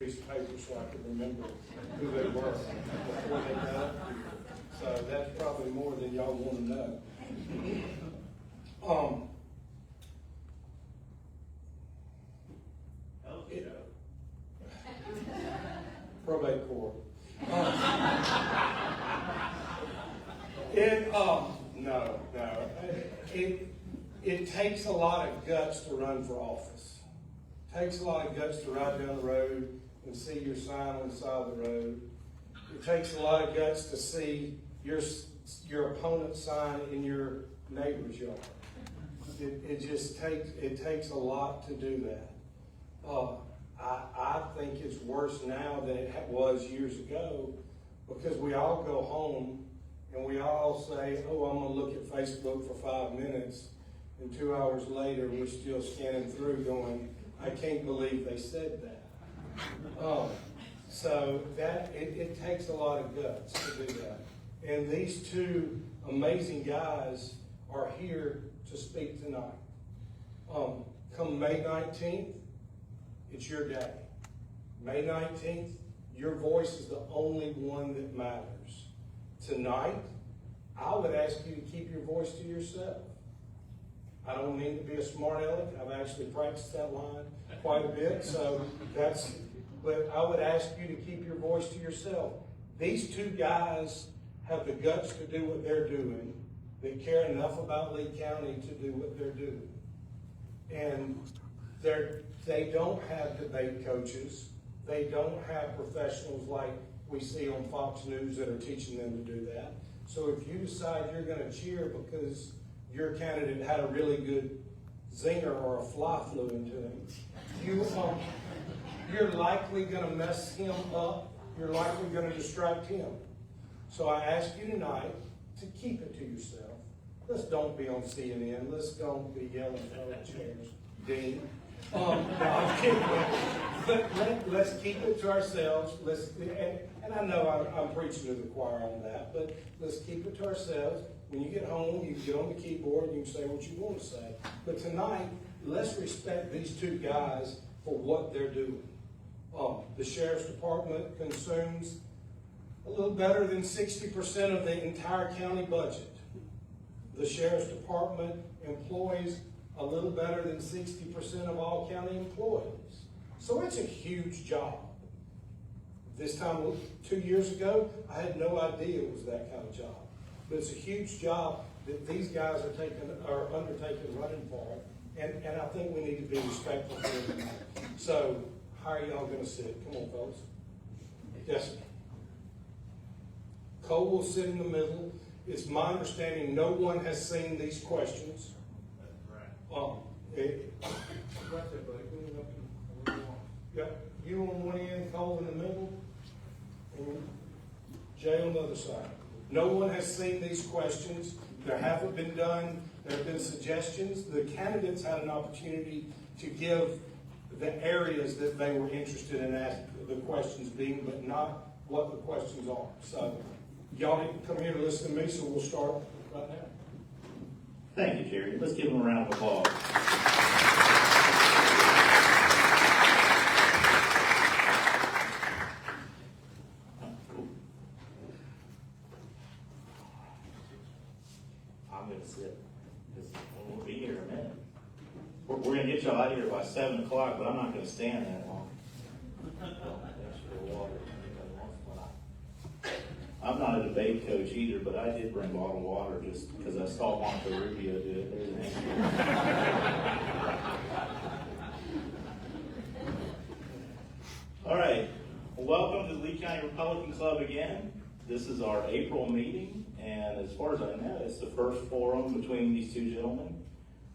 piece of paper so I could remember who they were before they got up here. So that's probably more than y'all want to know. Probate court. It takes a lot of guts to run for office. It takes a lot of guts to ride down the road and see your sign on the side of the road. It takes a lot of guts to see your opponent's sign in your neighbor's yard. It takes a lot to do that. I think it's worse now than it was years ago, because we all go home and we all say, oh, I'm going to look at Facebook for 5 minutes, and 2 hours later we're still scanning through going, I can't believe they said that. So that it takes a lot of guts to do that. And these two amazing guys are here to speak tonight. Come May 19th, it's your day. May 19th, your voice is the only one that matters. Tonight, I would ask you to keep your voice to yourself. I don't mean to be a smart aleck. I've actually practiced that line quite a bit, but I would ask you to keep your voice to yourself. These two guys have the guts to do what they're doing. They care enough about Lee County to do what they're doing. And they don't have debate coaches. They don't have professionals like we see on Fox News that are teaching them to do that. So if you decide you're going to cheer because your candidate had a really good zinger or a fly flew into him, you're likely going to mess him up. You're likely going to distract him. So I ask you tonight to keep it to yourself. Let's don't be on CNN. Let's don't be yelling from the chairs. Dean. No, I'm kidding. But let's keep it to ourselves. And I know I'm preaching to the choir on that, but let's keep it to ourselves. When you get home, you can get on the keyboard and you can say what you want to say. But tonight, let's respect these two guys for what they're doing. The Sheriff's Department consumes a little better than 60% of the entire county budget. The Sheriff's Department employs a little better than 60% of all county employees. So it's a huge job. This time, 2 years ago, I had no idea it was that kind of job. But it's a huge job that these guys are undertaking running for it. And I think we need to be respectful for them. So how are y'all going to sit? Come on, folks. Yes, sir. Cole will sit in the middle. It's my understanding no one has seen these questions. Right there, buddy. Yep. You on one end, Cole in the middle, and Jay on the other side. No one has seen these questions. There haven't been done. There have been suggestions. The candidates had an opportunity to give the areas that they were interested in asking the questions being, but not what the questions are. So y'all didn't come here to listen to me, so we'll start right now. Thank you, Jerry. Let's give him a round of applause. I'm going to sit because we'll be here in a minute. We're going to get y'all out of here by 7 o'clock, but I'm not going to stand that long. I'm not a debate coach either, but I did bring bottled water just because I saw Marco Rubio do it. There's an answer. All right. Well, welcome to the Lee County Republican Club again. This is our April meeting, and as far as I know, it's the first forum between these two gentlemen.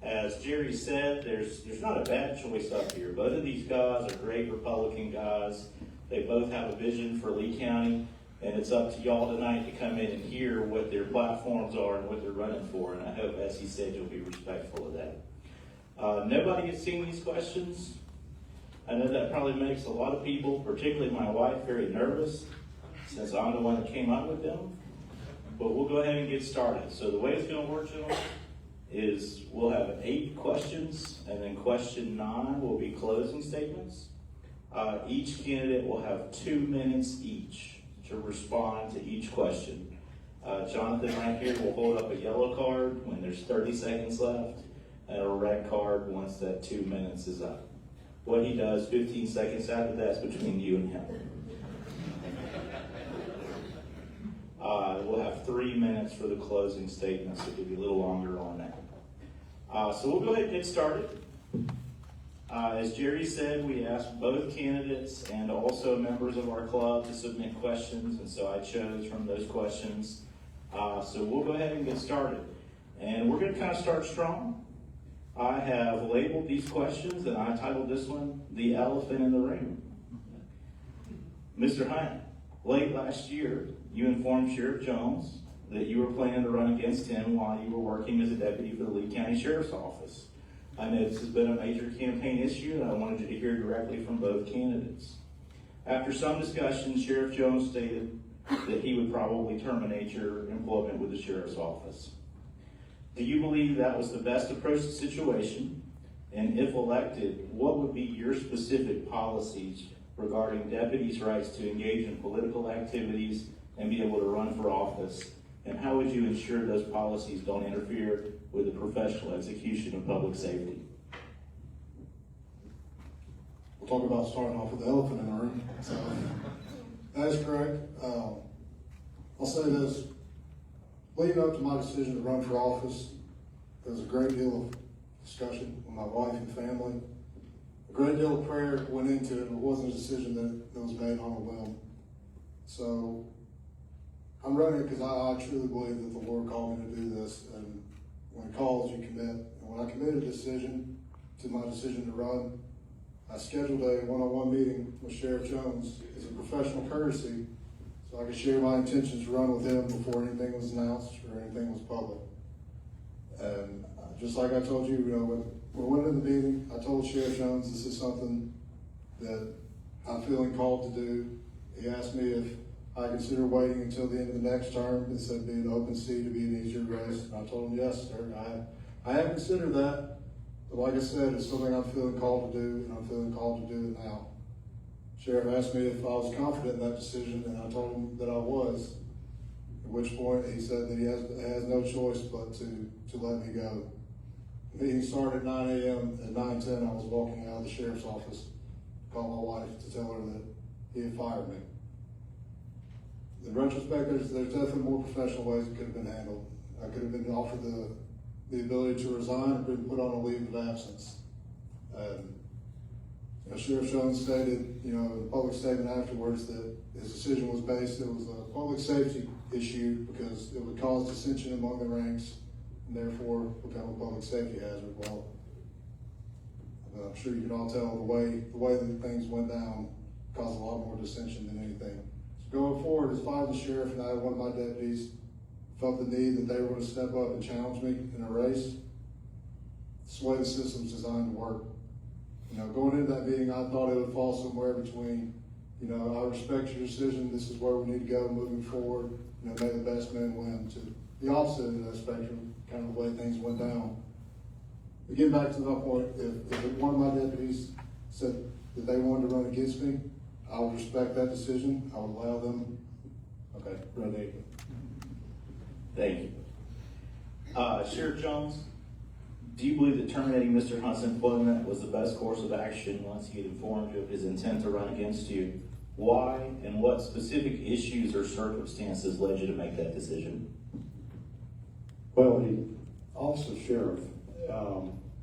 As Jerry said, there's not a bad choice up here. Both of these guys are great Republican guys. They both have a vision for Lee County. And it's up to y'all tonight to come in and hear what their platforms are and what they're running for. And I hope, as he said, you'll be respectful of that. Nobody has seen these questions. I know that probably makes a lot of people, particularly my wife, very nervous, since I'm the one that came up with them. But we'll go ahead and get started. So the way it's going to work, gentlemen, is we'll have 8 questions, and then question 9 will be closing statements. Each candidate will have 2 minutes each to respond to each question. Jonathan right here will hold up a yellow card when there's 30 seconds left, and a red card once that 2 minutes is up. What he does 15 seconds after that's between you and him. We'll have 3 minutes for the closing statement, so it'll be a little longer on that. So we'll go ahead and get started. As Jerry said, we asked both candidates and also members of our club to submit questions, and so I chose from those questions. So we'll go ahead and get started. And we're going to kind of start strong. I have labeled these questions, and I titled this one, The Elephant in the Room. Mr. Hunt, late last year, you informed Sheriff Jones that you were planning to run against him while you were working as a deputy for the Lee County Sheriff's Office. I know this has been a major campaign issue, and I wanted you to hear directly from both candidates. After some discussion, Sheriff Jones stated that he would probably terminate your employment with the Sheriff's Office. Do you believe that was the best approach to the situation? And if elected, what would be your specific policies regarding deputies' rights to engage in political activities and be able to run for office? And how would you ensure those policies don't interfere with the professional execution of public safety? We'll talk about starting off with the elephant in the room. So, that is correct. I'll say this. Leading up to my decision to run for office, there was a great deal of discussion with my wife and family. A great deal of prayer went into it. It wasn't a decision that was made on a whim. So I'm running because I truly believe that the Lord called me to do this. And when He calls, you commit. And when I committed to my decision to run, I scheduled a one-on-one meeting with Sheriff Jones as a professional courtesy so I could share my intentions to run with him before anything was announced or anything was public. And just like I told you, when we went in the meeting, I told Sheriff Jones this is something that I'm feeling called to do. He asked me if I consider waiting until the end of the next term instead of being an open seat to be an easier race. And I told him, yes, sir, I have considered that. But like I said, it's something I'm feeling called to do, and I'm feeling called to do it now. Sheriff asked me if I was confident in that decision, and I told him that I was. At which point he said that he has no choice but to let me go. The meeting started at 9 a.m. At 9:10, I was walking out of the sheriff's office to call my wife to tell her that he had fired me. In retrospect, there's definitely more professional ways it could have been handled. I could have been offered the ability to resign or been put on a leave of absence. Sheriff Jones stated, in a public statement afterwards that his decision was based, it was a public safety issue because it would cause dissension among the ranks and therefore become a public safety hazard. Well, I'm sure you can all tell the way that things went down caused a lot more dissension than anything. So going forward, as if I was the sheriff and I had one of my deputies felt the need that they were going to step up and challenge me in a race, it's the way the system's designed to work. Going into that meeting, I thought it would fall somewhere between, I respect your decision, this is where we need to go moving forward, may the best man win, to the opposite end of that spectrum, kind of the way things went down. But getting back to my point, if one of my deputies said that they wanted to run against me, I would respect that decision. I would allow them. Okay, ready. Thank you. Sheriff Jones, do you believe that terminating Mr. Hunt's employment was the best course of action once he had informed you of his intent to run against you? Why and what specific issues or circumstances led you to make that decision? Well, the Office of Sheriff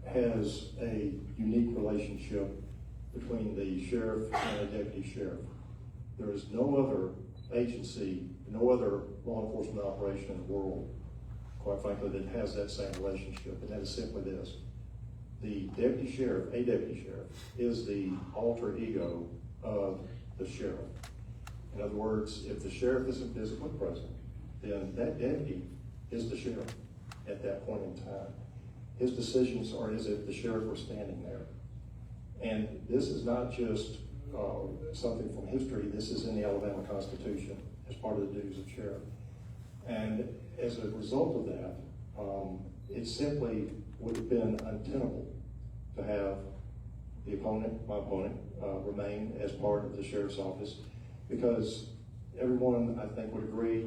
has a unique relationship between the sheriff and a deputy sheriff. There is no other agency, no other law enforcement operation in the world, quite frankly, that has that same relationship, and that is simply this. The deputy sheriff, a deputy sheriff, is the alter ego of the sheriff. In other words, if the sheriff isn't physically present, then that deputy is the sheriff at that point in time. His decisions are as if the sheriff were standing there. And this is not just something from history, this is in the Alabama Constitution as part of the duties of sheriff. And as a result of that, it simply would have been untenable to have my opponent, remain as part of the sheriff's office, because everyone, I think, would agree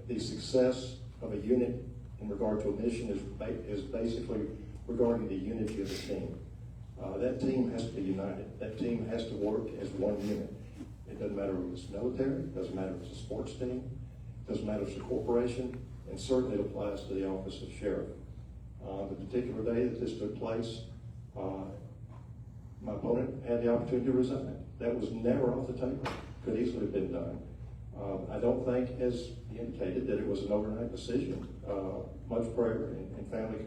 the success of a unit in regard to a mission is basically regarding the unity of the team. That team has to be united. That team has to work as one unit. It doesn't matter if it's military, it doesn't matter if it's a sports team, it doesn't matter if it's a corporation, and certainly it applies to the office of sheriff. The particular day that this took place, my opponent had the opportunity to resign. That was never off the table. Could easily have been done. I don't think, as he indicated, that it was an overnight decision. Much prayer and family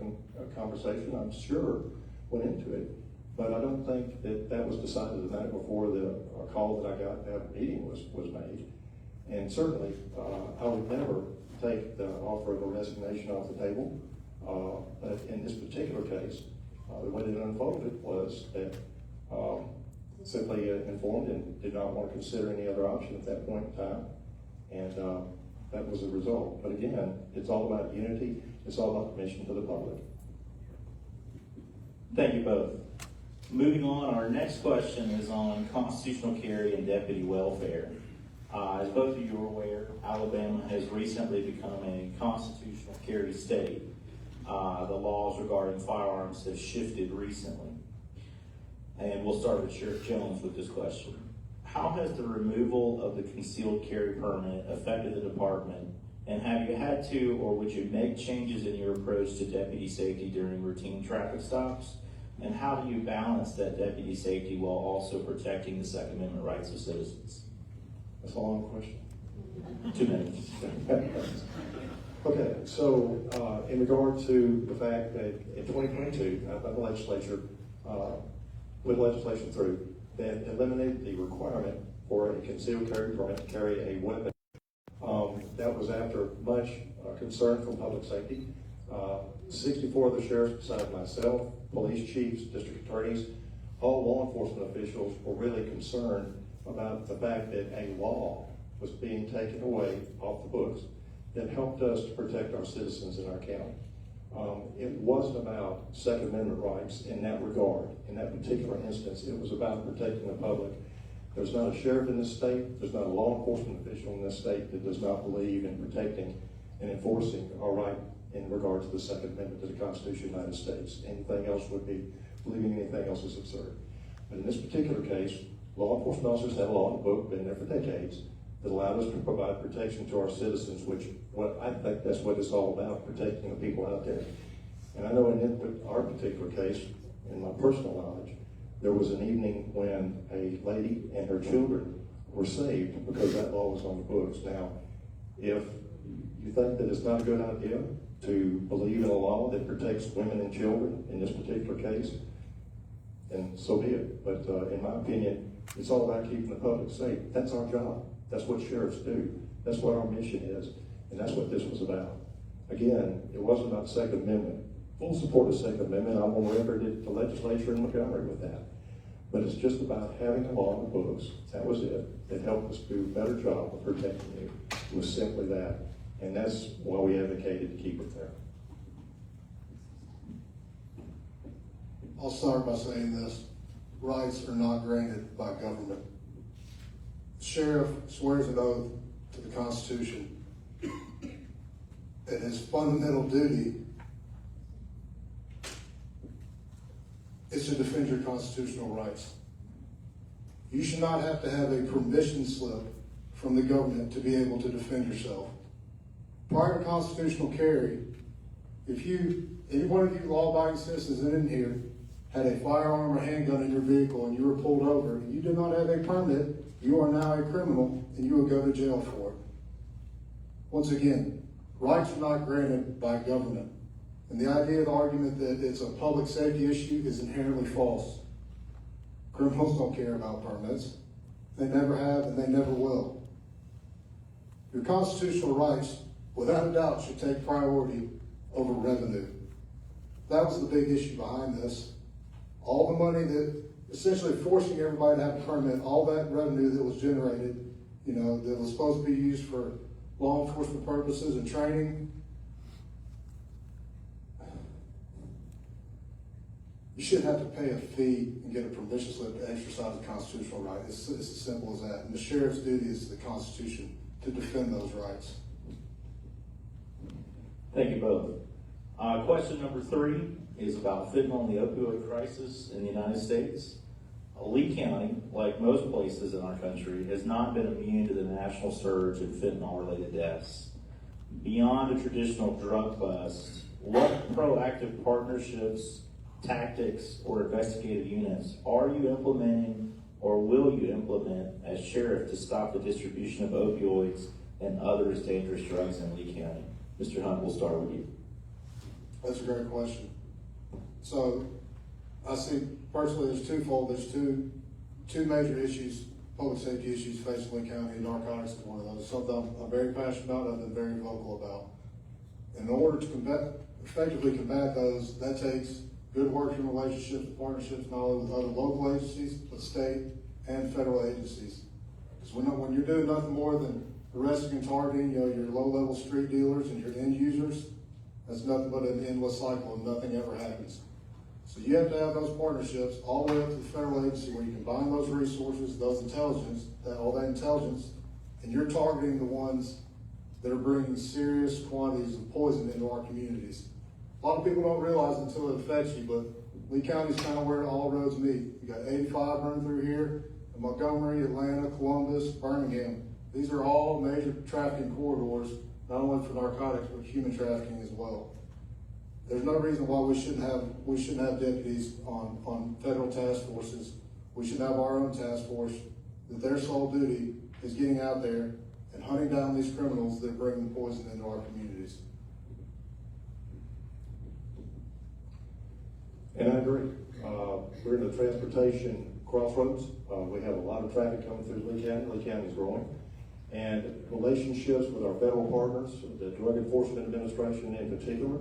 conversation, I'm sure, went into it. But I don't think that that was decided the night before the call that I got to have a meeting was made. And certainly, I would never take the offer of a resignation off the table. But in this particular case, the way that it unfolded was that simply informed and did not want to consider any other option at that point in time. And that was the result. But again, it's all about unity. It's all about the mission to the public. Thank you both. Moving on, our next question is on constitutional carry and deputy welfare. As both of you are aware, Alabama has recently become a constitutional carry state. The laws regarding firearms have shifted recently. And we'll start with Sheriff Jones with this question. How has the removal of the concealed carry permit affected the department? And have you had to, or would you make changes in your approach to deputy safety during routine traffic stops? And how do you balance that deputy safety while also protecting the Second Amendment rights of citizens? That's a long question. 2 minutes. Okay, so in regard to the fact that in 2022, the legislature put legislation through that eliminated the requirement for a concealed carry permit to carry a weapon. That was after much concern from public safety. 64 of the sheriffs, besides myself, police chiefs, district attorneys, all law enforcement officials were really concerned about the fact that a law was being taken away off the books that helped us to protect our citizens in our county. It wasn't about Second Amendment rights in that regard. In that particular instance, it was about protecting the public. There's not a sheriff in this state, there's not a law enforcement official in this state that does not believe in protecting and enforcing our right in regard to the Second Amendment to the Constitution of the United States. Anything else would be, believing anything else is absurd. But in this particular case, law enforcement officers have a law in the book, been there for decades, that allowed us to provide protection to our citizens, which I think that's what it's all about, protecting the people out there. And I know in our particular case, in my personal knowledge, there was an evening when a lady and her children were saved because that law was on the books. Now, if you think that it's not a good idea to believe in a law that protects women and children in this particular case, then so be it. But in my opinion, it's all about keeping the public safe. That's our job. That's what sheriffs do. That's what our mission is. And that's what this was about. Again, it wasn't about the Second Amendment. Full support of the Second Amendment. I'm on record at the legislature in Montgomery with that. But it's just about having a law in the books. That was it. That helped us do a better job of protecting you. It was simply that. And that's why we advocated to keep it there. I'll start by saying this. Rights are not granted by government. The sheriff swears an oath to the Constitution, and his fundamental duty is to defend your constitutional rights. You should not have to have a permission slip from the government to be able to defend yourself. Prior to constitutional carry, if any one of you law-abiding citizens in here had a firearm or handgun in your vehicle and you were pulled over and you did not have a permit, you are now a criminal and you will go to jail for it. Once again, rights are not granted by government. And the idea of the argument that it's a public safety issue is inherently false. Criminals don't care about permits. They never have and they never will. Your constitutional rights, without a doubt, should take priority over revenue. That was the big issue behind this. All the money that, essentially forcing everybody to have a permit, all that revenue that was generated, that was supposed to be used for law enforcement purposes and training. You shouldn't have to pay a fee and get a permission slip to exercise a constitutional right. It's as simple as that. And the sheriff's duty is the Constitution to defend those rights. Thank you both. Question number 3 is about fentanyl and the opioid crisis in the United States. Lee County, like most places in our country, has not been immune to the national surge in fentanyl-related deaths. Beyond a traditional drug bust, what proactive partnerships, tactics, or investigative units are you implementing or will you implement as sheriff to stop the distribution of opioids and other dangerous drugs in Lee County? Mr. Hunt, we'll start with you. That's a great question. So I see personally there's twofold. There's two major issues, public safety issues facing Lee County, and narcotics is one of those. Something I'm very passionate about and I've been very vocal about. In order to effectively combat those, that takes good working relationships, partnerships, not only with other local agencies, but state and federal agencies. Because when you're doing nothing more than arresting and targeting, your low-level street dealers and your end users, that's nothing but an endless cycle and nothing ever happens. So you have to have those partnerships all the way up to the federal agency where you combine those resources, all that intelligence, and you're targeting the ones that are bringing serious quantities of poison into our communities. A lot of people don't realize until it affects you, but Lee County is kind of where all roads meet. You got 85 running through here, and Montgomery, Atlanta, Columbus, Birmingham. These are all major trafficking corridors, not only for narcotics, but human trafficking as well. There's no reason why we shouldn't have deputies on federal task forces. We should have our own task force that their sole duty is getting out there and hunting down these criminals that bring the poison into our communities. And I agree. We're in the transportation crossroads. We have a lot of traffic coming through Lee County. Lee County is growing. And relationships with our federal partners, the Drug Enforcement Administration in particular,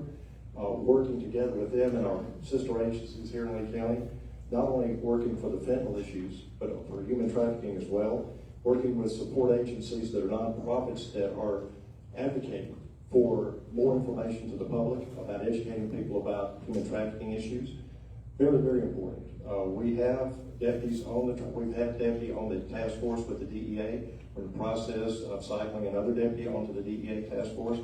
working together with them and our sister agencies here in Lee County, not only working for the fentanyl issues, but for human trafficking as well, working with support agencies that are nonprofits that are advocating for more information to the public about educating people about human trafficking issues. Very, very important. We have deputies we've had deputy on the task force with the DEA. We're in the process of cycling another deputy onto the DEA task force.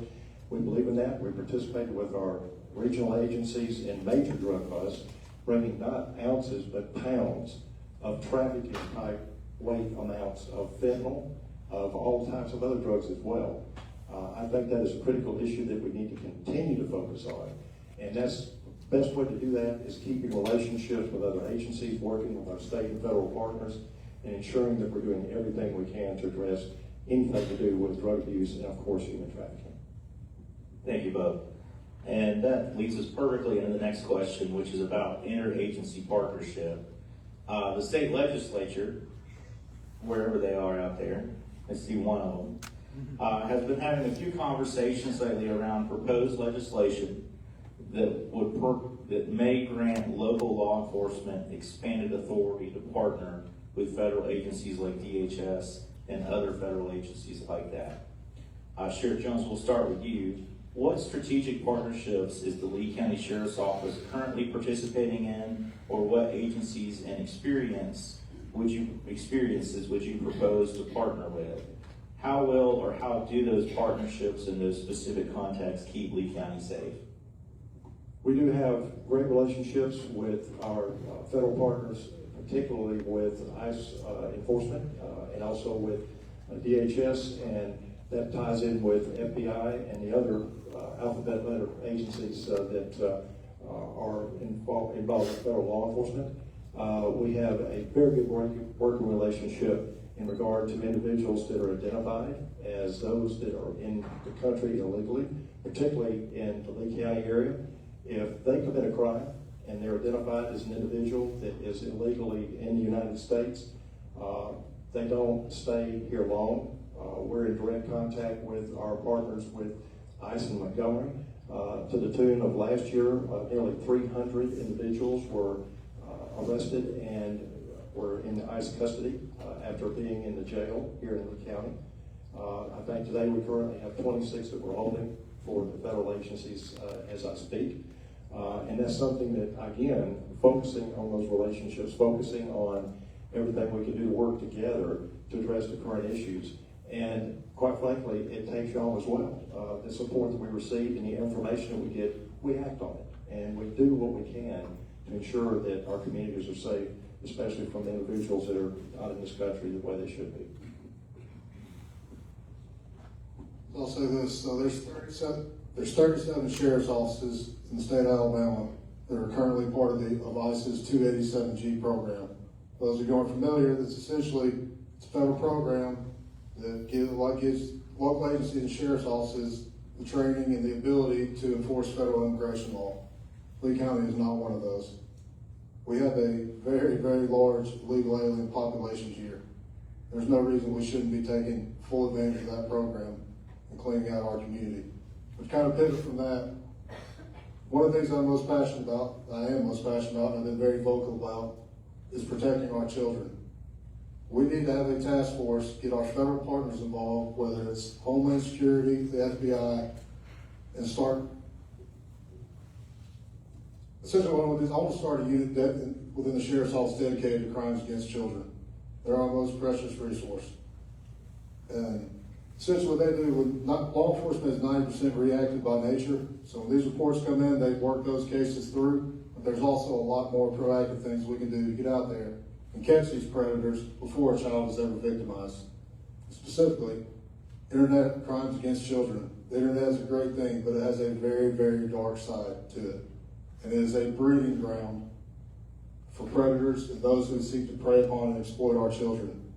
We believe in that. We participated with our regional agencies in major drug busts, bringing not ounces but pounds of trafficking type weight on the ounce of fentanyl, of all types of other drugs as well. I think that is a critical issue that we need to continue to focus on. And that's the best way to do that is keeping relationships with other agencies, working with our state and federal partners, and ensuring that we're doing everything we can to address anything to do with drug abuse and, of course, human trafficking. Thank you both. And that leads us perfectly into the next question, which is about interagency partnership. The state legislature, wherever they are out there, I see one of them, has been having a few conversations lately around proposed legislation that may grant local law enforcement expanded authority to partner with federal agencies like DHS and other federal agencies like that. Sheriff Jones, we'll start with you. What strategic partnerships is the Lee County Sheriff's Office currently participating in, or what agencies and experiences would you propose to partner with? How will or how do those partnerships and those specific contacts keep Lee County safe? We do have great relationships with our federal partners, particularly with ICE enforcement and also with DHS, and that ties in with FBI and the other alphabet letter agencies that are involved in federal law enforcement. We have a very good working relationship in regard to individuals that are identified as those that are in the country illegally, particularly in the Lee County area. If they commit a crime and they're identified as an individual that is illegally in the United States, they don't stay here long. We're in direct contact with our partners with ICE and Montgomery to the tune of last year, nearly 300 individuals were arrested and were in ICE custody after being in the jail here in Lee County. I think today we currently have 26 that we're holding for the federal agencies as I speak. And that's something that, again, focusing on those relationships, focusing on everything we can do to work together to address the current issues. And quite frankly, it takes y'all as well. The support that we receive and the information that we get, we act on it. And we do what we can to ensure that our communities are safe, especially from the individuals that are not in this country the way they should be. I'll say this, so there's 37 sheriff's offices in the state of Alabama that are currently part of ICE's 287G program. For those of you who aren't familiar, it's essentially a federal program that gives local agencies and sheriff's offices the training and the ability to enforce federal immigration law. Lee County is not one of those. We have a very, very large legal alien population here. There's no reason we shouldn't be taking full advantage of that program and cleaning out our community. But kind of pivot from that, one of the things I'm most passionate about, and I've been very vocal about, is protecting our children. We need to have a task force, get our federal partners involved, whether it's Homeland Security, the FBI, and start. Essentially what I want to do is I want to start a unit within the Sheriff's Office dedicated to crimes against children. They're our most precious resource. And essentially what they do, law enforcement is 90% reactive by nature. So when these reports come in, they work those cases through. But there's also a lot more proactive things we can do to get out there and catch these predators before a child is ever victimized. Specifically, internet crimes against children. The internet is a great thing, but it has a very, very dark side to it. And it is a breeding ground for predators and those who seek to prey upon and exploit our children.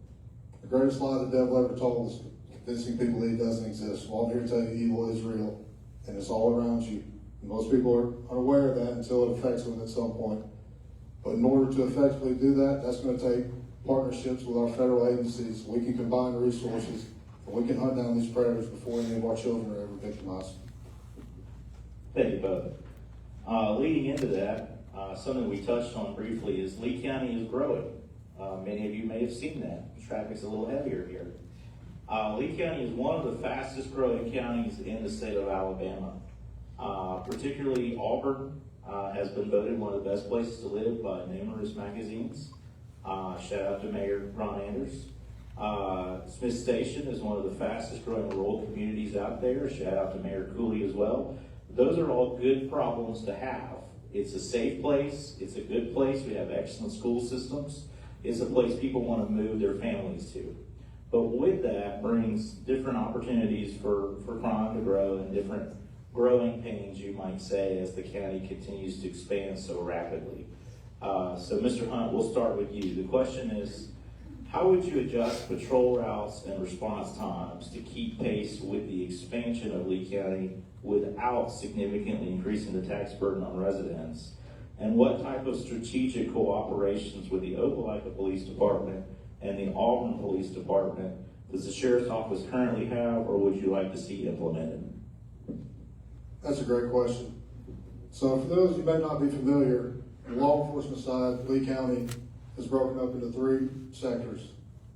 The greatest lie the devil ever told is convincing people that he doesn't exist. Well, I'm here to tell you evil is real, and it's all around you. And most people are unaware of that until it affects them at some point. But in order to effectively do that, that's going to take partnerships with our federal agencies. We can combine resources, and we can hunt down these predators before any of our children are ever victimized. Thank you both. Leading into that, something we touched on briefly is Lee County is growing. Many of you may have seen that. The traffic's a little heavier here. Lee County is one of the fastest growing counties in the state of Alabama. Particularly Auburn has been voted one of the best places to live by numerous magazines. Shout out to Mayor Ron Anders. Smith Station is one of the fastest growing rural communities out there. Shout out to Mayor Cooley as well. Those are all good problems to have. It's a safe place. It's a good place. We have excellent school systems. It's a place people want to move their families to. But with that brings different opportunities for crime to grow and different growing pains, you might say, as the county continues to expand so rapidly. So Mr. Hunt, we'll start with you. The question is, how would you adjust patrol routes and response times to keep pace with the expansion of Lee County without significantly increasing the tax burden on residents? And what type of strategic cooperations with the Opelika Police Department and the Auburn Police Department does the Sheriff's Office currently have, or would you like to see implemented? That's a great question. So for those who may not be familiar, the law enforcement side, Lee County is broken up into three sectors.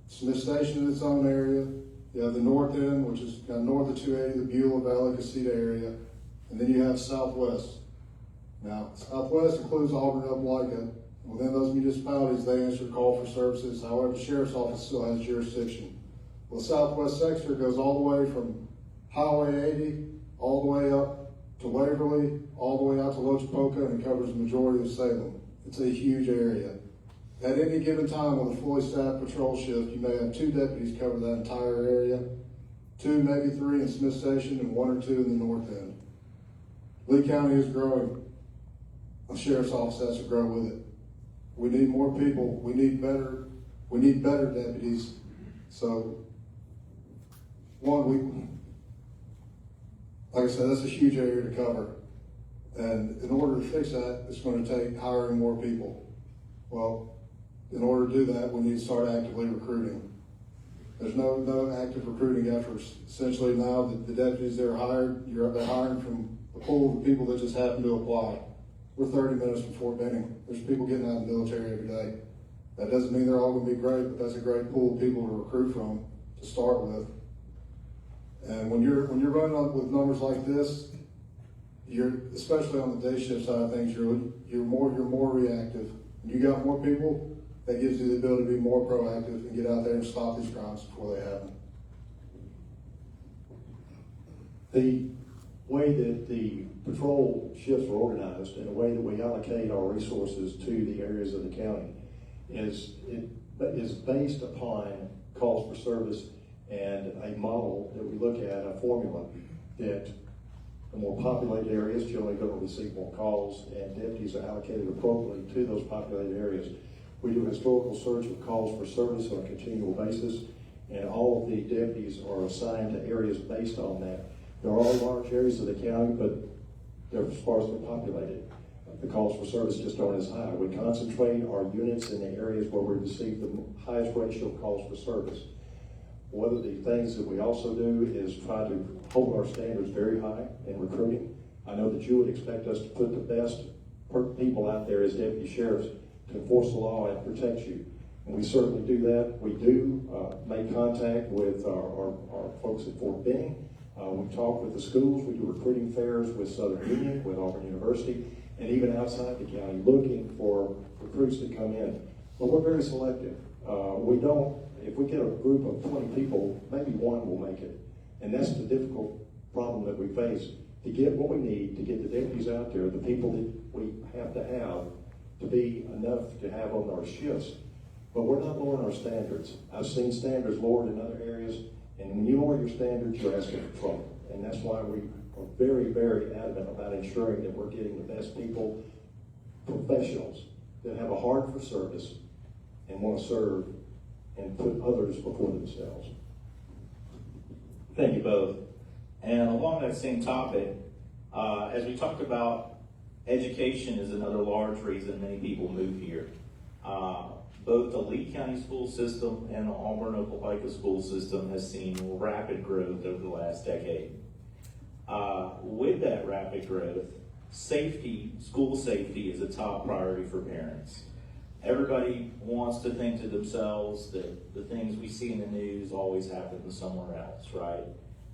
Smith Station in its own area. You have the north end, which is kind of north of 280, the Beulah Valley, Casita area. And then you have Southwest. Now, Southwest includes Auburn and Opelika. Within those municipalities, they answer call for services. However, the Sheriff's Office still has jurisdiction. Well, the Southwest sector goes all the way from Highway 80 all the way up to Waverly, all the way out to Lochapoka, and it covers the majority of Salem. It's a huge area. At any given time with a fully staffed patrol shift, you may have 2 deputies cover that entire area, 2, maybe 3 in Smith Station, and 1 or 2 in the north end. Lee County is growing. The Sheriff's Office has to grow with it. We need more people. We need better deputies. So, like I said, that's a huge area to cover. And in order to fix that, it's going to take hiring more people. Well, in order to do that, we need to start actively recruiting. There's no active recruiting efforts. Essentially now, the deputies that are hired, they're hiring from a pool of people that just happen to apply. We're 30 minutes from Fort Benning. There's people getting out of the military every day. That doesn't mean they're all going to be great, but that's a great pool of people to recruit from to start with. And when you're running up with numbers like this, especially on the day shift side of things, you're more reactive. You got more people, that gives you the ability to be more proactive and get out there and stop these crimes before they happen. The way that the patrol shifts are organized and the way that we allocate our resources to the areas of the county is based upon calls for service and a model that we look at, a formula that the more populated areas generally going to receive more calls, and deputies are allocated appropriately to those populated areas. We do a historical search of calls for service on a continual basis, and all of the deputies are assigned to areas based on that. There are large areas of the county, but they're sparsely populated. The calls for service just aren't as high. We concentrate our units in the areas where we receive the highest ratio of calls for service. One of the things that we also do is try to hold our standards very high in recruiting. I know that you would expect us to put the best people out there as deputy sheriffs to enforce the law and protect you. And we certainly do that. We do make contact with our folks at Fort Benning. We talk with the schools. We do recruiting fairs with Southern Union, with Auburn University, and even outside the county, looking for recruits to come in. But we're very selective. If we get a group of 20 people, maybe one will make it. And that's the difficult problem that we face. To get what we need, to get the deputies out there, the people that we have to be enough to have on our shifts. But we're not lowering our standards. I've seen standards lowered in other areas, and when you lower your standards, you're asking for trouble. And that's why we are very, very adamant about ensuring that we're getting the best people, professionals, that have a heart for service and want to serve and put others before themselves. Thank you both. And along that same topic, as we talked about, education is another large reason many people move here. Both the Lee County school system and the Auburn Opelika school system has seen rapid growth over the last decade. With that rapid growth, school safety is a top priority for parents. Everybody wants to think to themselves that the things we see in the news always happen somewhere else, right?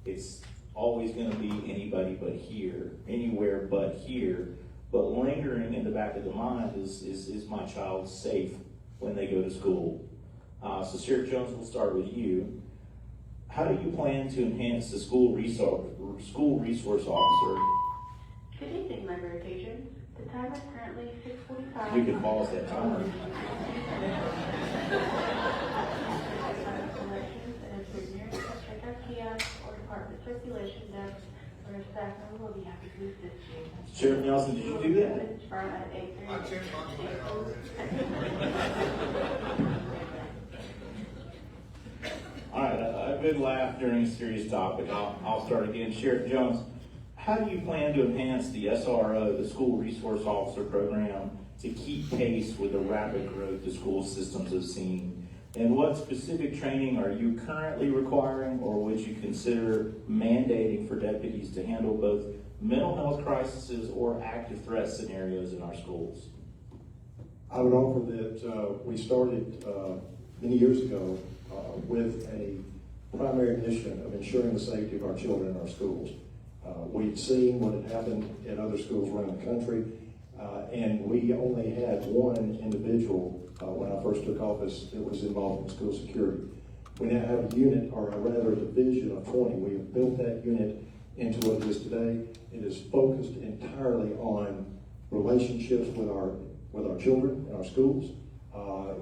It's always going to be anybody but here, anywhere but here. But lingering in the back of the mind is my child safe when they go to school? So Sheriff Jones, we'll start with you. How do you plan to enhance the school resource officer? Good evening, library patrons. The time is currently 6:45. You can pause that timer. Collections and if you're near a checkout kiosk or department circulation desk, where a staff member will be happy to assist you. Sheriff Nelson, did you do that? From at 8:30. All right, a good laugh during a serious topic. I'll start again. Sheriff Jones, how do you plan to enhance the SRO, the School Resource Officer Program, to keep pace with the rapid growth the school systems have seen? And what specific training are you currently requiring, or would you consider mandating for deputies to handle both mental health crises or active threat scenarios in our schools? I would offer that we started many years ago with a primary mission of ensuring the safety of our children in our schools. We'd seen what had happened in other schools around the country, and we only had one individual when I first took office that was involved in school security. We now have a unit, or rather a division of 20. We have built that unit into what it is today. It is focused entirely on relationships with our children in our schools,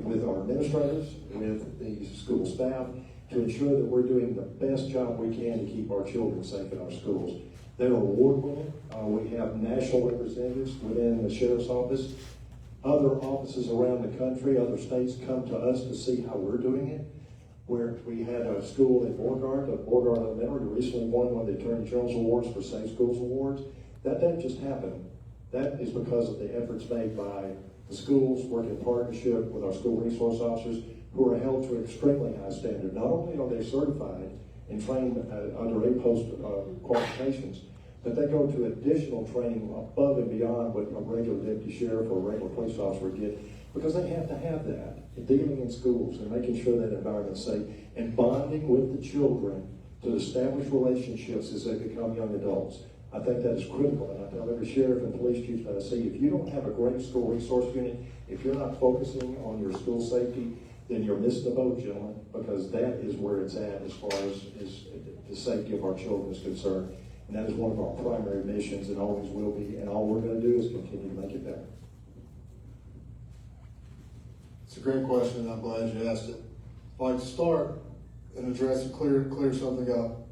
with our administrators, with the school staff, to ensure that we're doing the best job we can to keep our children safe in our schools. They're award-winning. We have national representatives within the sheriff's office. Other offices around the country, other states come to us to see how we're doing it. Where we had a school in Beauregard Elementary, who recently won one of the Attorney General's Awards for Safe Schools Awards. That doesn't just happen. That is because of the efforts made by the schools, working in partnership with our school resource officers, who are held to an extremely high standard. Not only are they certified and trained under A-post qualifications, but they go to additional training above and beyond what a regular deputy sheriff or a regular police officer would get, because they have to have that in dealing in schools and making sure that environment's safe and bonding with the children to establish relationships as they become young adults. I think that is critical, and I tell every sheriff and police chief that I see, if you don't have a great school resource unit, if you're not focusing on your school safety, then you're missing the boat, gentlemen, because that is where it's at as far as the safety of our children is concerned. And that is one of our primary missions and always will be, and all we're going to do is continue to make it better. It's a great question, and I'm glad you asked it. I'd like to start and address and clear something up.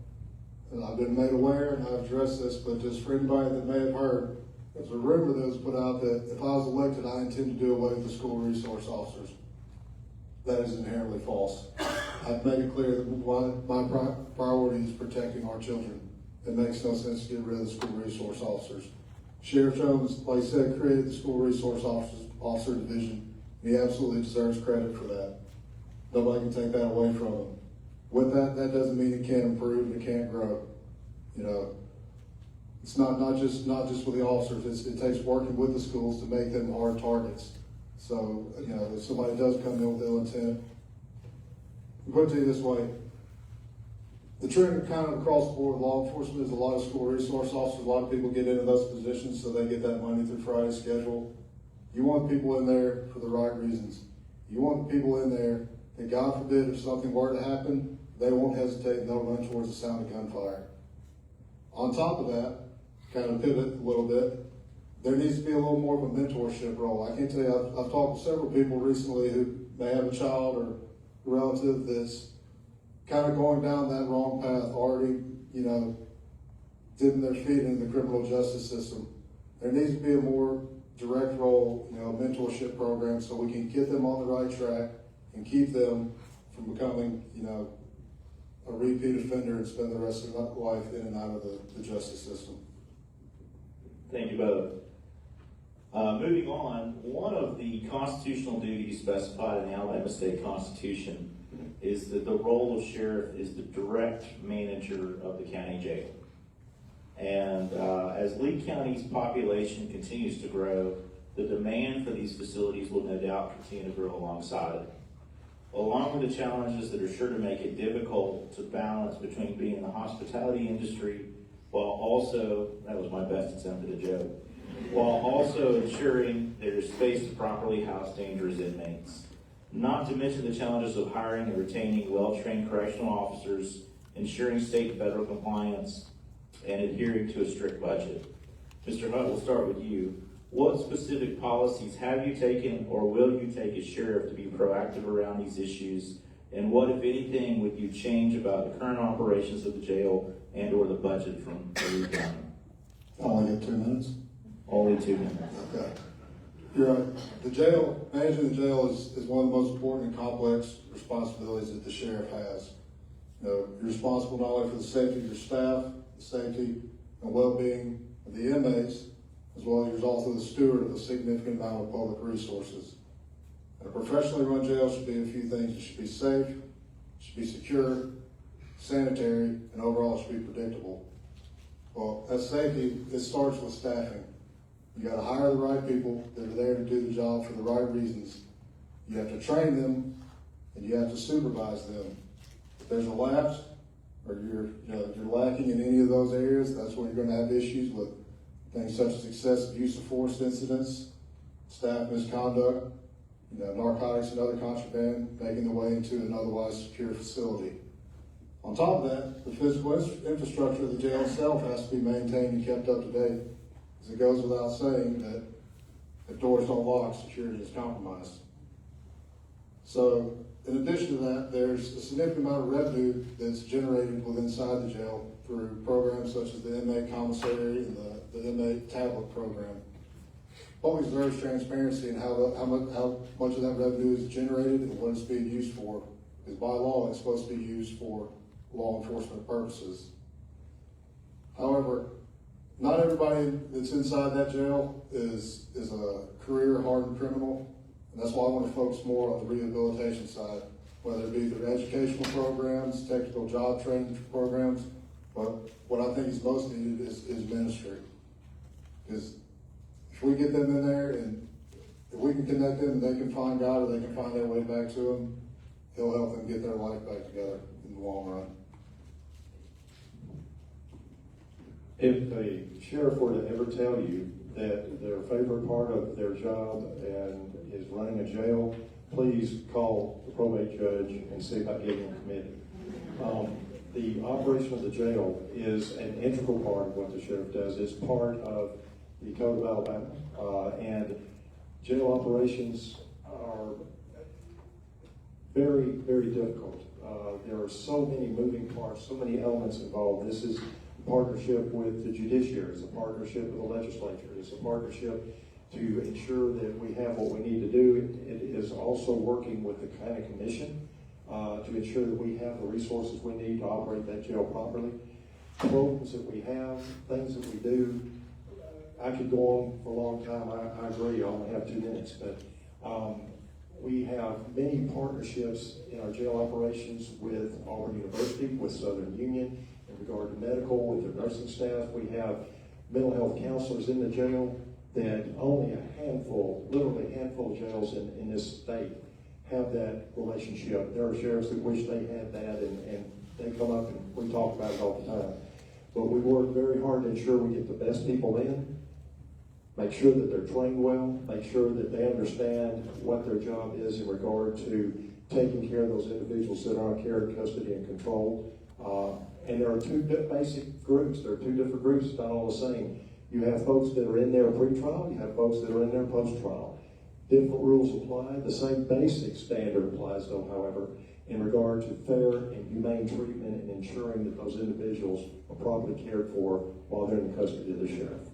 And I've been made aware, and I've addressed this, but just for anybody that may have heard, there's a rumor that was put out that if I was elected, I intend to do away with the school resource officers. That is inherently false. I've made it clear that my priority is protecting our children. It makes no sense to get rid of the school resource officers. Sheriff Jones, like I said, created the school resource officer division. He absolutely deserves credit for that. Nobody can take that away from him. With that doesn't mean it can't improve and it can't grow. You know, it's not just with the officers. It takes working with the schools to make them hard targets. So, you know, if somebody does come in with ill intent, I'm going to tell you this way. The trend kind of across the board with law enforcement is a lot of school resource officers. A lot of people get into those positions so they get that Monday through Friday schedule. You want people in there for the right reasons. You want people in there that, God forbid, if something were to happen, they won't hesitate and they'll run towards the sound of gunfire. On top of that, kind of pivot a little bit, there needs to be a little more of a mentorship role. I can tell you, I've talked to several people recently who may have a child or a relative that's kind of going down that wrong path, already, you know, dipping their feet into the criminal justice system. There needs to be a more direct role, you know, mentorship program so we can get them on the right track and keep them from becoming, you know, a repeat offender and spend the rest of their life in and out of the justice system. Thank you both. Moving on, one of the constitutional duties specified in the Alabama State Constitution is that the role of sheriff is the direct manager of the county jail. And as Lee County's population continues to grow, the demand for these facilities will no doubt continue to grow alongside it. Along with the challenges that are sure to make it difficult to balance between being in the hospitality industry while also, that was my best attempt at a joke, while also ensuring there's space to properly house dangerous inmates. Not to mention the challenges of hiring and retaining well-trained correctional officers, ensuring state and federal compliance, and adhering to a strict budget. Mr. Hunt, we'll start with you. What specific policies have you taken or will you take as sheriff to be proactive around these issues? And what, if anything, would you change about the current operations of the jail and or the budget from Lee County? I only get 2 minutes. Only 2 minutes. Okay. You're right. The jail, managing the jail is one of the most important and complex responsibilities that the sheriff has. You know, you're responsible not only for the safety of your staff, the safety and well-being of the inmates, as well as you're also the steward of a significant amount of public resources. And a professionally run jail should be a few things. It should be safe, it should be secure, sanitary, and overall it should be predictable. Well, as safety, it starts with staffing. You gotta hire the right people that are there to do the job for the right reasons. You have to train them, and you have to supervise them. If there's a lapse, or you're lacking in any of those areas, that's when you're gonna have issues with things such as excessive use of force incidents, staff misconduct, narcotics and other contraband making their way into an otherwise secure facility. On top of that, the physical infrastructure of the jail itself has to be maintained and kept up to date, as it goes without saying that if doors don't lock, security is compromised. So, in addition to that, there's a significant amount of revenue that's generated within inside the jail through programs such as the inmate commissary and the inmate tablet program. Always deserves transparency in how much of that revenue is generated and what it's being used for. Because by law, it's supposed to be used for law enforcement purposes. However, not everybody that's inside that jail is a career hardened criminal. And that's why I want to focus more on the rehabilitation side, whether it be through educational programs, technical job training programs, but what I think is most needed is ministry. Because if we get them in there and if we can connect them and they can find God or they can find their way back to Him, He'll help them get their life back together in the long run. If a sheriff were to ever tell you that their favorite part of their job and is running a jail, please call the probate judge and see about getting them committed. The operation of the jail is an integral part of what the sheriff does. It's part of the Code of Alabama, and jail operations are very, very difficult. There are so many moving parts, so many elements involved. This is a partnership with the judiciary, it's a partnership with the legislature, it's a partnership to ensure that we have what we need to do. It is also working with the county commission to ensure that we have the resources we need to operate that jail properly. Programs that we have, things that we do. I could go on for a long time. I agree. I only have 2 minutes, but we have many partnerships in our jail operations with Auburn University, with Southern Union, in regard to medical, with their nursing staff. We have mental health counselors in the jail that only a handful, literally a handful of jails in this state have that relationship. There are sheriffs that wish they had that, and they come up and we talk about it all the time. But we work very hard to ensure we get the best people in, make sure that they're trained well, make sure that they understand what their job is in regard to taking care of those individuals that are in care, custody, and control. And there are 2 basic groups. There are 2 different groups. It's not all the same. You have folks that are in there pre-trial. You have folks that are in there post-trial. Different rules apply. The same basic standard applies, though, however, in regard to fair and humane treatment and ensuring that those individuals are properly cared for while they're in the custody of the sheriff.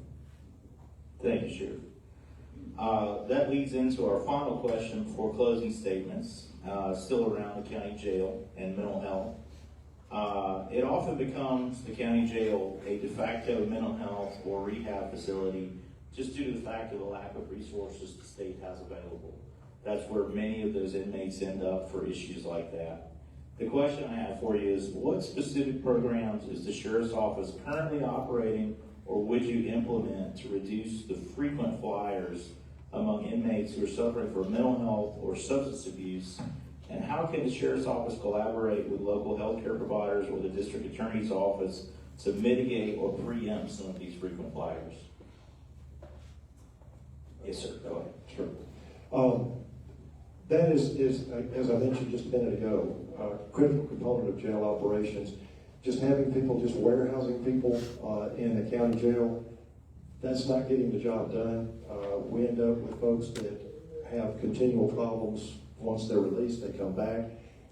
Thank you, Sheriff. That leads into our final question before closing statements, still around the county jail and mental health. It often becomes the county jail a de facto mental health or rehab facility just due to the fact of the lack of resources the state has available. That's where many of those inmates end up for issues like that. The question I have for you is, what specific programs is the Sheriff's Office currently operating or would you implement to reduce the frequent flyers among inmates who are suffering from mental health or substance abuse? And how can the Sheriff's Office collaborate with local healthcare providers or the District Attorney's Office to mitigate or preempt some of these frequent flyers? Yes, sir. Go ahead. Sure. That is, as I mentioned just a minute ago, a critical component of jail operations. Just having people, just warehousing people in a county jail, that's not getting the job done. We end up with folks that have continual problems. Once they're released, they come back,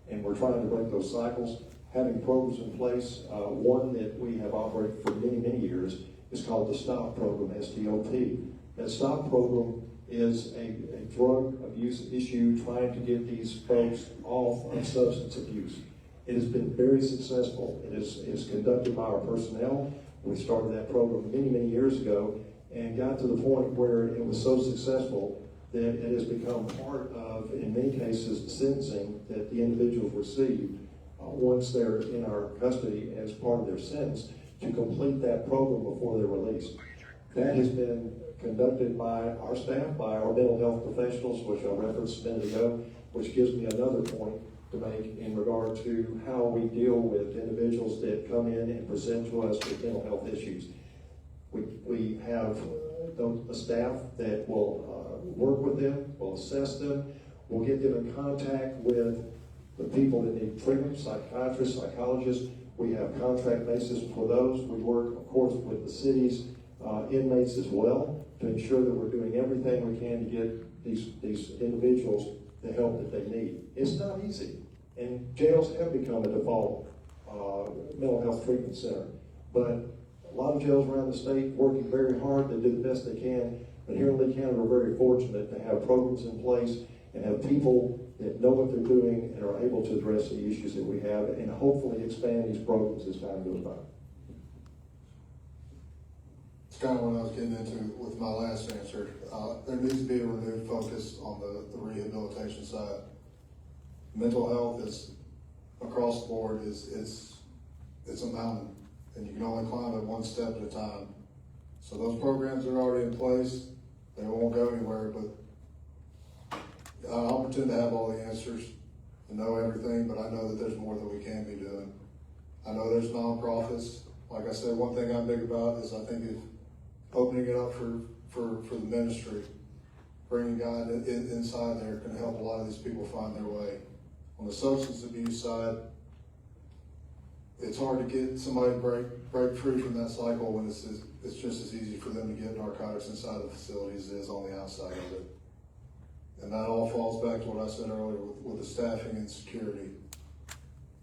and we're trying to break those cycles. Having programs in place, one that we have operated for many, many years is called the STOP program, S-T-O-P. That STOP program is a drug abuse issue trying to get these folks off of substance abuse. It has been very successful. It is conducted by our personnel. We started that program many, many years ago and got to the point where it was so successful that it has become part of, in many cases, the sentencing that the individuals receive once they're in our custody as part of their sentence to complete that program before they're released. That has been conducted by our staff, by our mental health professionals, which I referenced a minute ago, which gives me another point to make in regard to how we deal with individuals that come in and present to us with mental health issues. We have a staff that will work with them, will assess them, will get them in contact with the people that need treatment, psychiatrists, psychologists. We have contract basis for those. We work, of course, with the city's inmates as well to ensure that we're doing everything we can to get these individuals the help that they need. It's not easy, and jails have become a default mental health treatment center. But a lot of jails around the state working very hard to do the best they can. But here in Lee County, we're very fortunate to have programs in place and have people that know what they're doing and are able to address the issues that we have and hopefully expand these programs as time goes by. It's kind of what I was getting into with my last answer. There needs to be a renewed focus on the rehabilitation side. Mental health is across the board it's a mountain, and you can only climb it one step at a time. So those programs are already in place. They won't go anywhere, but I don't pretend to have all the answers and know everything, but I know that there's more that we can be doing. I know there's nonprofits Like I said, one thing I'm big about is I think opening it up for the ministry, bringing God inside there can help a lot of these people find their way. On the substance abuse side, it's hard to get somebody to break free from that cycle when it's just as easy for them to get narcotics inside the facility as it is on the outside of it. And that all falls back to what I said earlier with the staffing and security.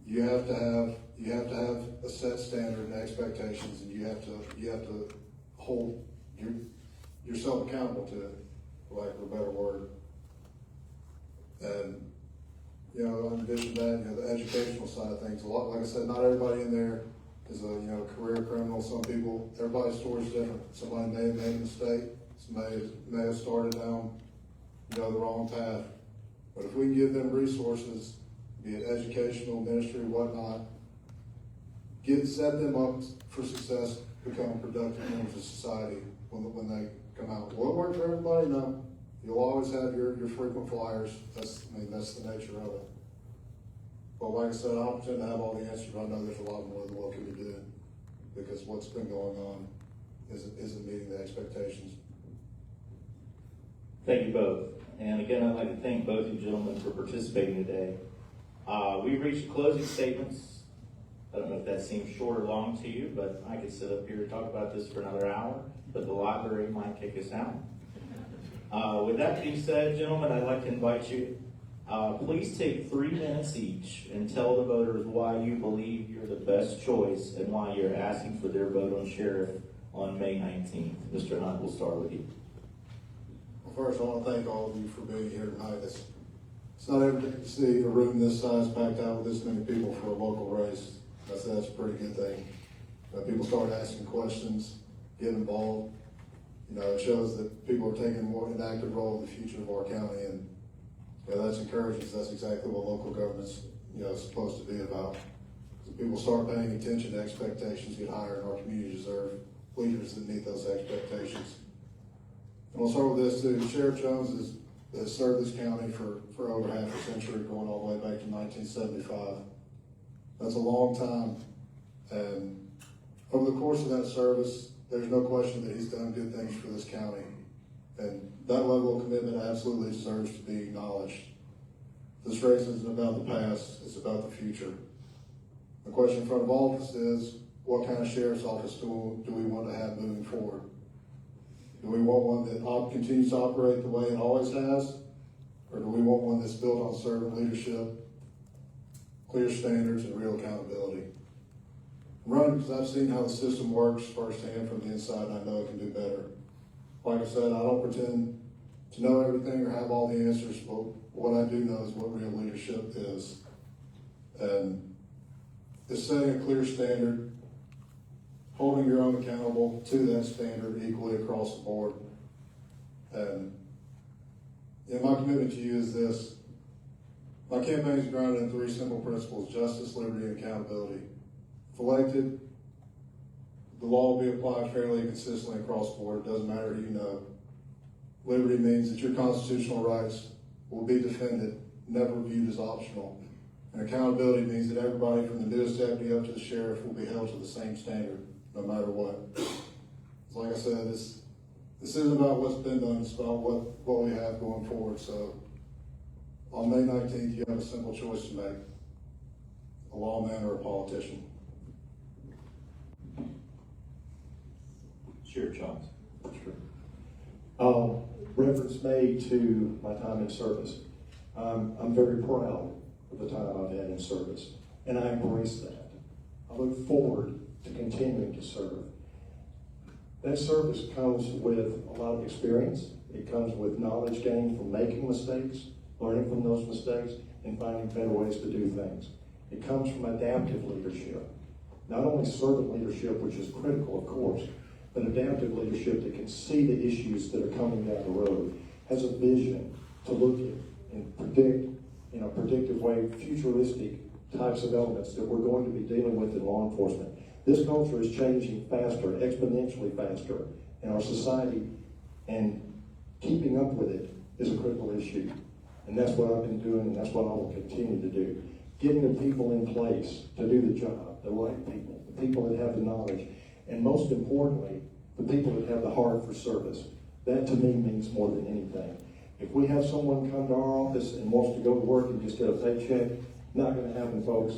You have to have a set standard and expectations, and you have to hold yourself accountable to it, for lack of a better word. And in addition to that, the educational side of things, like I said, not everybody in there is a career criminal. Some people, everybody's story is different. Somebody may have made a mistake. Somebody may have started down the wrong path. But if we can give them resources, be it educational, ministry, whatnot, set them up for success, become productive members of society when they come out. Will it work for everybody? No. You'll always have your frequent flyers. That's the nature of it. But like I said, I don't pretend to have all the answers, but I know there's a lot more than what can be done because what's been going on isn't meeting the expectations. Thank you both. And again, I'd like to thank both of you gentlemen for participating today. We've reached closing statements. I don't know if that seems short or long to you, but I could sit up here and talk about this for another hour, but the library might kick us out. With that being said, gentlemen, I'd like to invite you, please take 3 minutes each and tell the voters why you believe you're the best choice and why you're asking for their vote on sheriff on May 19th. Mr. Hunt, we'll start with you. Well, first, I want to thank all of you for being here tonight. It's not every day to see a room this size packed out with this many people for a local race. That's a pretty good thing. People start asking questions, get involved. It shows that people are taking more an active role in the future of our county, and that's encouraging. That's exactly what local government's supposed to be about. So people start paying attention to expectations get higher, and our community deserve leaders that meet those expectations. And we'll start with this too. Sheriff Jones has served this county for over half a century, going all the way back to 1975. That's a long time, and over the course of that service, there's no question that he's done good things for this county, and that level of commitment absolutely deserves to be acknowledged. This race isn't about the past, it's about the future. The question in front of all of us is, what kind of sheriff's office do we want to have moving forward? Do we want one that continues to operate the way it always has, or do we want one that's built on servant leadership, clear standards, and real accountability? I'm running because I've seen how the system works firsthand from the inside, and I know it can do better. Like I said, I don't pretend to know everything or have all the answers, but what I do know is what real leadership is. And it's setting a clear standard, holding your own accountable to that standard equally across the board. And my commitment to you is this. My campaign is grounded in 3 simple principles: justice, liberty, and accountability. If elected, the law will be applied fairly and consistently across the board. It doesn't matter who you know. Liberty means that your constitutional rights will be defended, never viewed as optional. And accountability means that everybody from the newest deputy up to the sheriff will be held to the same standard, no matter what. So like I said, this isn't about what's been done, it's about what we have going forward. So on May 19th, you have a simple choice to make: a lawman or a politician. Sheriff Jones. Sure. Reference made to my time in service. I'm very proud of the time I've had in service, and I embrace that. I look forward to continuing to serve. That service comes with a lot of experience. It comes with knowledge gained from making mistakes, learning from those mistakes, and finding better ways to do things. It comes from adaptive leadership. Not only servant leadership, which is critical, of course, but adaptive leadership that can see the issues that are coming down the road, has a vision to look at and predict, in a predictive way, futuristic types of elements that we're going to be dealing with in law enforcement. This culture is changing faster, exponentially faster in our society, and keeping up with it is a critical issue. And that's what I've been doing, and that's what I will continue to do. Getting the people in place to do the job the right people, the people that have the knowledge, and most importantly, the people that have the heart for service. That to me means more than anything. If we have someone come to our office and wants to go to work and just get a paycheck, not going to happen, folks.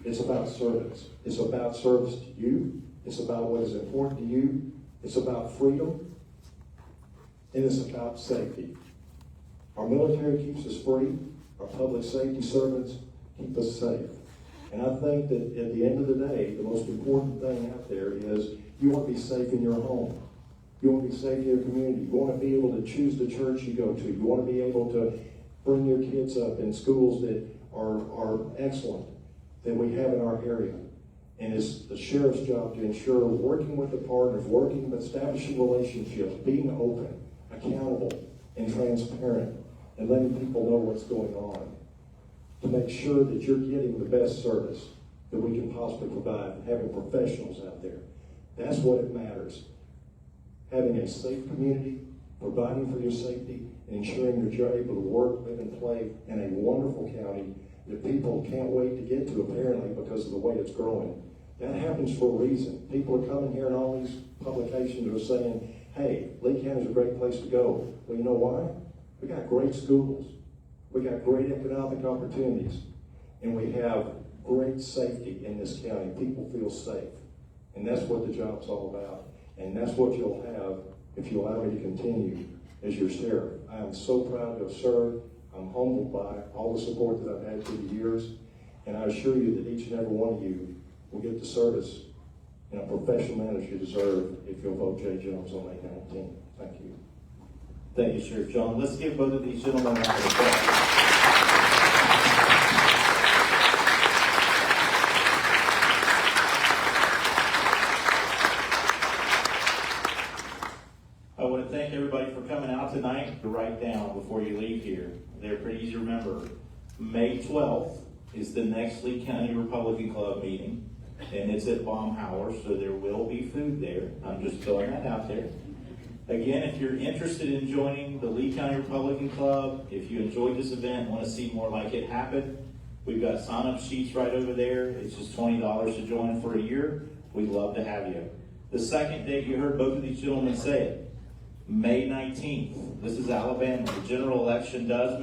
It's about service. It's about service to you. It's about what is important to you. It's about freedom. And it's about safety. Our military keeps us free. Our public safety servants keep us safe. And I think that at the end of the day, the most important thing out there is you want to be safe in your home. You want to be safe in your community. You want to be able to choose the church you go to. You want to be able to bring your kids up in schools that are excellent, that we have in our area. And it's the sheriff's job to ensure working with the partners, working, establishing relationships, being open, accountable, and transparent, and letting people know what's going on, to make sure that you're getting the best service that we can possibly provide, and having professionals out there. That's what it matters. Having a safe community, providing for your safety, and ensuring that you're able to work, live, and play in a wonderful county that people can't wait to get to, apparently, because of the way it's growing. That happens for a reason. People are coming here and all these publications are saying, hey, Lee County's a great place to go. Well, you know why? We got great schools. We got great economic opportunities. And we have great safety in this county. People feel safe. And that's what the job's all about. And that's what you'll have if you allow me to continue as your sheriff. I am so proud to have served. I'm humbled by all the support that I've had through the years. And I assure you that each and every one of you will get the service in a professional manner you deserve if you'll vote Jay Jones on May 19th. Thank you. Thank you, Sheriff John. Let's give both of these gentlemen a round of applause. I want to thank everybody for coming out tonight to write down before you leave here. They're pretty easy to remember. May 12th is the next Lee County Republican Club meeting, and it's at Baumhauer, so there will be food there. I'm just throwing that out there. Again, if you're interested in joining the Lee County Republican Club, if you enjoyed this event and want to see more like it happen, we've got sign-up sheets right over there. It's just $20 to join for a year. We'd love to have you. The second date, you heard both of these gentlemen say it, May 19th. This is Alabama. The general election does matter.